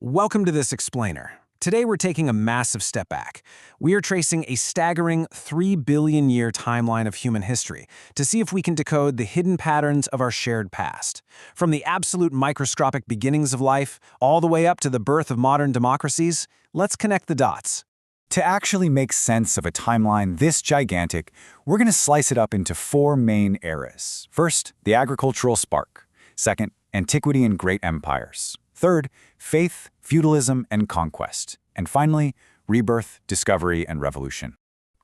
Welcome to this explainer. Today we're taking a massive step back. We are tracing a staggering 3 billion year timeline of human history to see if we can decode the hidden patterns of our shared past. From the absolute microscopic beginnings of life, all the way up to the birth of modern democracies, let's connect the dots. To actually make sense of a timeline this gigantic, we're going to slice it up into 4 main eras. First, the agricultural spark. Second, antiquity and great empires. Third, faith, feudalism, and conquest. And finally, rebirth, discovery, and revolution.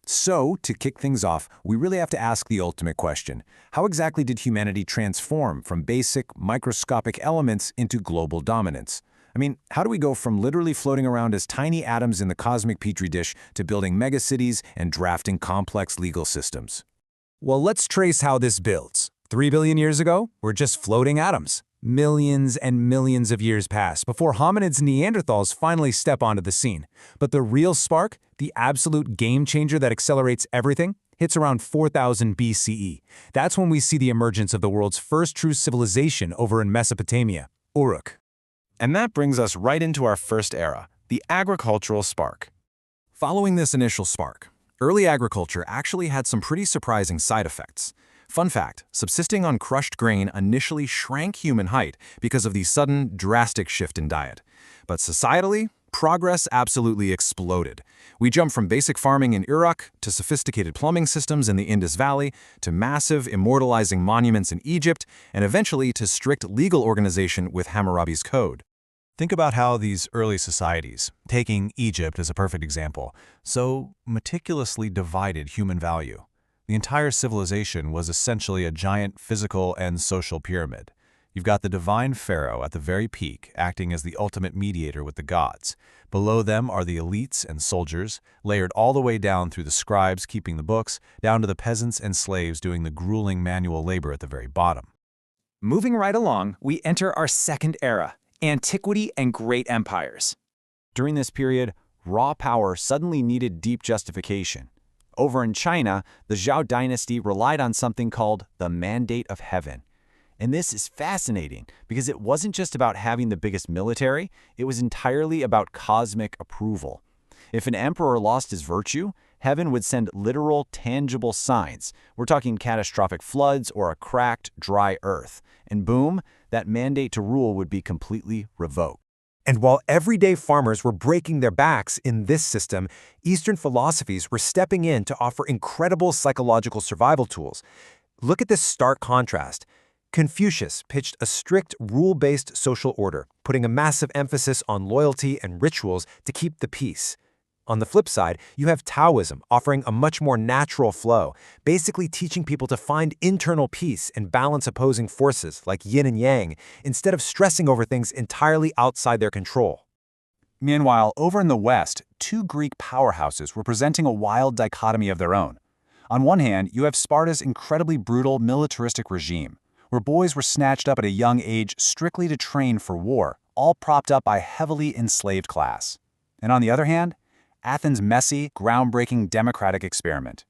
So, to kick things off, we really have to ask the ultimate question. How exactly did humanity transform from basic, microscopic elements into global dominance? I mean, how do we go from literally floating around as tiny atoms in the cosmic petri dish to building megacities and drafting complex legal systems? Well, let's trace how this builds. 3 billion years ago, we're just floating atoms. Millions and millions of years pass before hominids and Neanderthals finally step onto the scene. But the real spark, the absolute game changer that accelerates everything, hits around 4000 BCE. That's when we see the emergence of the world's first true civilization over in Mesopotamia, Uruk. And that brings us right into our first era, the agricultural spark. Following this initial spark, early agriculture actually had some pretty surprising side effects. Fun fact, subsisting on crushed grain initially shrank human height because of the sudden, drastic shift in diet. But societally, progress absolutely exploded. We jumped from basic farming in Uruk to sophisticated plumbing systems in the Indus Valley, to massive, immortalizing monuments in Egypt, and eventually to strict legal organization with Hammurabi's Code. Think about how these early societies, taking Egypt as a perfect example, so meticulously divided human value. The entire civilization was essentially a giant physical and social pyramid. You've got the divine pharaoh at the very peak, acting as the ultimate mediator with the gods. Below them are the elites and soldiers, layered all the way down through the scribes keeping the books, down to the peasants and slaves doing the grueling manual labor at the very bottom. Moving right along, we enter our second era, antiquity and great empires. During this period, raw power suddenly needed deep justification. Over in China, the Zhou dynasty relied on something called the Mandate of Heaven. And this is fascinating because it wasn't just about having the biggest military, it was entirely about cosmic approval. If an emperor lost his virtue, heaven would send literal, tangible signs. We're talking catastrophic floods or a cracked, dry earth. And boom, that mandate to rule would be completely revoked. And while everyday farmers were breaking their backs in this system, Eastern philosophies were stepping in to offer incredible psychological survival tools. Look at this stark contrast. Confucius pitched a strict, rule-based social order, putting a massive emphasis on loyalty and rituals to keep the peace. On the flip side, you have Taoism offering a much more natural flow, basically teaching people to find internal peace and balance opposing forces like yin and yang, instead of stressing over things entirely outside their control. Meanwhile, over in the West, 2 Greek powerhouses were presenting a wild dichotomy of their own. On one hand, you have Sparta's incredibly brutal militaristic regime, where boys were snatched up at a young age strictly to train for war, all propped up by a heavily enslaved class. And on the other hand, Athens' messy, groundbreaking democratic experiment.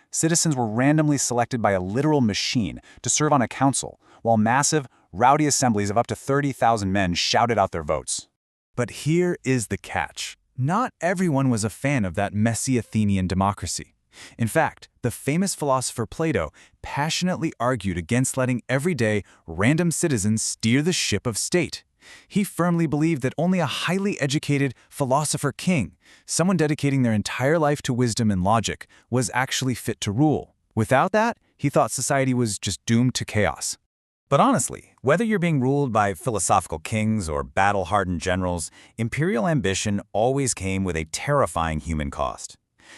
Citizens were randomly selected by a literal machine to serve on a council, while massive, rowdy assemblies of up to 30,000 men shouted out their votes. But here is the catch. Not everyone was a fan of that messy Athenian democracy. In fact, the famous philosopher Plato passionately argued against letting everyday, random citizens steer the ship of state. He firmly believed that only a highly educated philosopher king, someone dedicating their entire life to wisdom and logic, was actually fit to rule. Without that, he thought society was just doomed to chaos. But honestly, whether you're being ruled by philosophical kings or battle-hardened generals, imperial ambition always came with a terrifying human cost.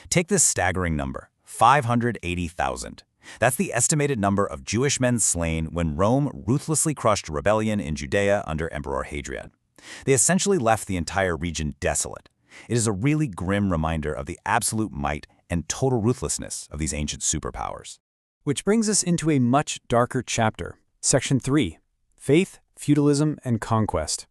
Take this staggering number, 580,000. That's the estimated number of Jewish men slain when Rome ruthlessly crushed rebellion in Judea under Emperor Hadrian. They essentially left the entire region desolate. It is a really grim reminder of the absolute might and total ruthlessness of these ancient superpowers. Which brings us into a much darker chapter. Section 3. Faith, Feudalism, and Conquest.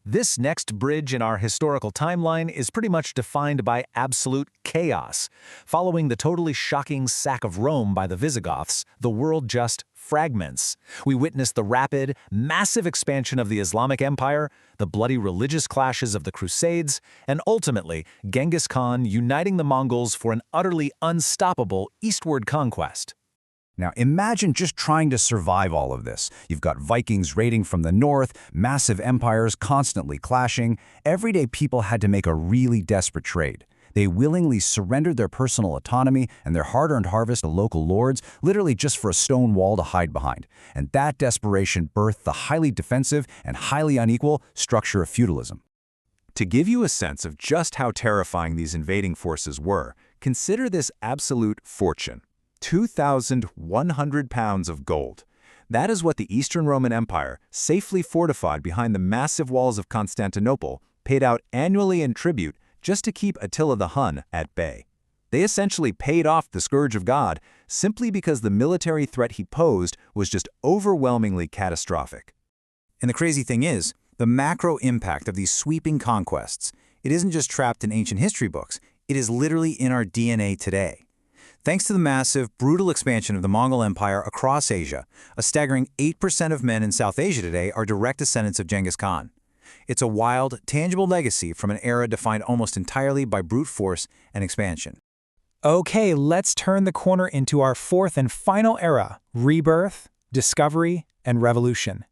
This next bridge in our historical timeline is pretty much defined by absolute chaos. Following the totally shocking sack of Rome by the Visigoths, the world just fragments. We witness the rapid, massive expansion of the Islamic Empire, the bloody religious clashes of the Crusades, and ultimately, Genghis Khan uniting the Mongols for an utterly unstoppable eastward conquest. Now imagine just trying to survive all of this. You've got Vikings raiding from the north, massive empires constantly clashing. Everyday people had to make a really desperate trade. They willingly surrendered their personal autonomy and their hard-earned harvest to local lords, literally just for a stone wall to hide behind. And that desperation birthed the highly defensive and highly unequal structure of feudalism. To give you a sense of just how terrifying these invading forces were, consider this absolute fortune. 2,100 pounds of gold. That is what the Eastern Roman Empire, safely fortified behind the massive walls of Constantinople, paid out annually in tribute just to keep Attila the Hun at bay. They essentially paid off the Scourge of God simply because the military threat he posed was just overwhelmingly catastrophic. And the crazy thing is, the macro impact of these sweeping conquests, it isn't just trapped in ancient history books, it is literally in our DNA today. Thanks to the massive, brutal expansion of the Mongol Empire across Asia, a staggering 8% of men in South Asia today are direct descendants of Genghis Khan. It's a wild, tangible legacy from an era defined almost entirely by brute force and expansion. Okay, let's turn the corner into our fourth and final era, rebirth, discovery, and revolution.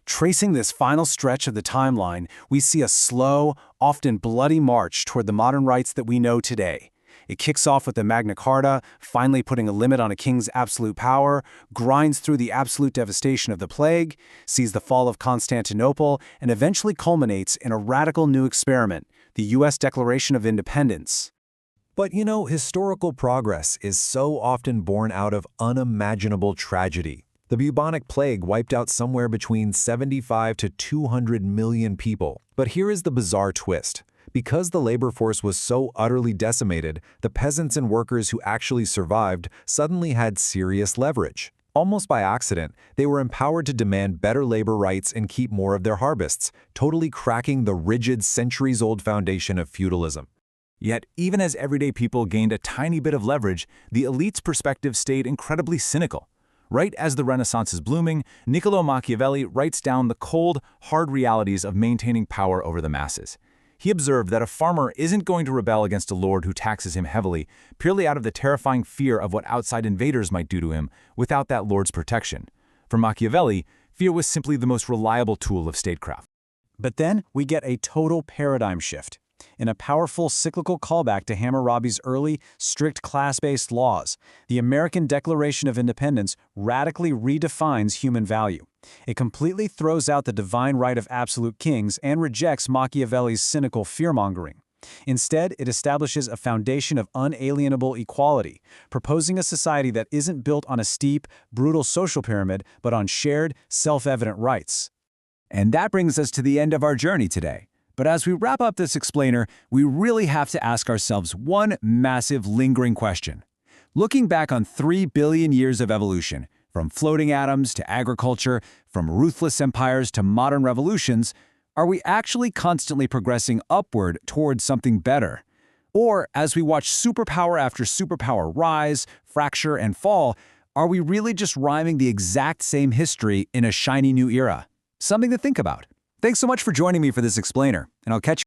Tracing this final stretch of the timeline, we see a slow, often bloody march toward the modern rights that we know today. It kicks off with the Magna Carta, finally putting a limit on a king's absolute power, grinds through the absolute devastation of the plague, sees the fall of Constantinople, and eventually culminates in a radical new experiment, the U.S. Declaration of Independence. But you know, historical progress is so often born out of unimaginable tragedy. The bubonic plague wiped out somewhere between 75 to 200 million people. But here is the bizarre twist. Because the labor force was so utterly decimated, the peasants and workers who actually survived suddenly had serious leverage. Almost by accident, they were empowered to demand better labor rights and keep more of their harvests, totally cracking the rigid, centuries-old foundation of feudalism. Yet, even as everyday people gained a tiny bit of leverage, the elite's perspective stayed incredibly cynical. Right as the Renaissance is blooming, Niccolò Machiavelli writes down the cold, hard realities of maintaining power over the masses. He observed that a farmer isn't going to rebel against a lord who taxes him heavily, purely out of the terrifying fear of what outside invaders might do to him without that lord's protection. For Machiavelli, fear was simply the most reliable tool of statecraft. But then we get a total paradigm shift. In a powerful cyclical callback to Hammurabi's early, strict class-based laws, the American Declaration of Independence radically redefines human value. It completely throws out the divine right of absolute kings and rejects Machiavelli's cynical fear-mongering. Instead, it establishes a foundation of unalienable equality, proposing a society that isn't built on a steep, brutal social pyramid, but on shared, self-evident rights. And that brings us to the end of our journey today. But as we wrap up this explainer, we really have to ask ourselves one massive lingering question. Looking back on 3 billion years of evolution, from floating atoms to agriculture, from ruthless empires to modern revolutions, are we actually constantly progressing upward towards something better? Or, as we watch superpower after superpower rise, fracture, and fall, are we really just rhyming the exact same history in a shiny new era? Something to think about. Thanks so much for joining me for this explainer, and I'll catch you